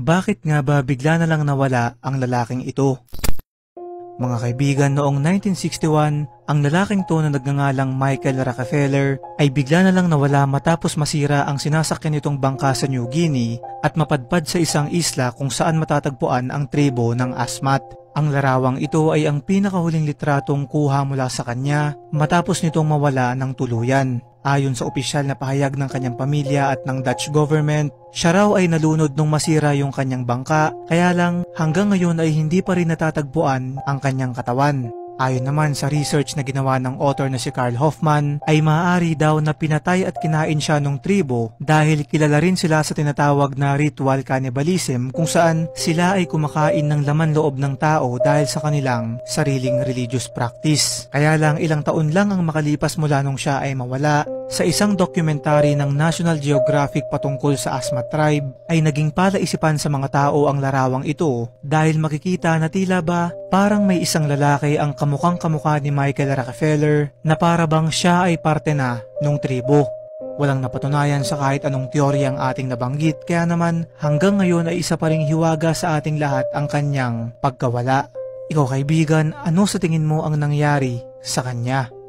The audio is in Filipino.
Bakit nga ba bigla na lang nawala ang lalaking ito? Mga kaibigan, noong 1961, ang lalaking to na nagngangalang Michael Rockefeller ay bigla na lang nawala matapos masira ang sinasakyan nitong bangka sa New Guinea at mapadpad sa isang isla kung saan matatagpuan ang tribo ng Asmat. Ang larawang ito ay ang pinakahuling litratong kuha mula sa kanya matapos nitong mawala ng tuluyan. Ayon sa opisyal na pahayag ng kanyang pamilya at ng Dutch government, siya raw ay nalunod nung masira yung kanyang bangka, kaya lang hanggang ngayon ay hindi pa rin natatagpuan ang kanyang katawan. Ayon naman sa research na ginawa ng author na si Carl Hoffman, ay maaari daw na pinatay at kinain siya ng tribo dahil kilala rin sila sa tinatawag na ritual cannibalism kung saan sila ay kumakain ng laman loob ng tao dahil sa kanilang sariling religious practice. Kaya lang ilang taon lang ang makalipas mula nung siya ay mawala, sa isang dokumentary ng National Geographic patungkol sa Asmat Tribe ay naging palaisipan sa mga tao ang larawang ito dahil makikita na tila ba parang may isang lalaki ang kamukhang kamukha ni Michael Rockefeller na para bang siya ay parte na nung tribo. Walang napatunayan sa kahit anong teorya ang ating nabanggit, kaya naman hanggang ngayon ay isa pa ring hiwaga sa ating lahat ang kanyang pagkawala. Ikaw kaibigan, ano sa tingin mo ang nangyari sa kanya?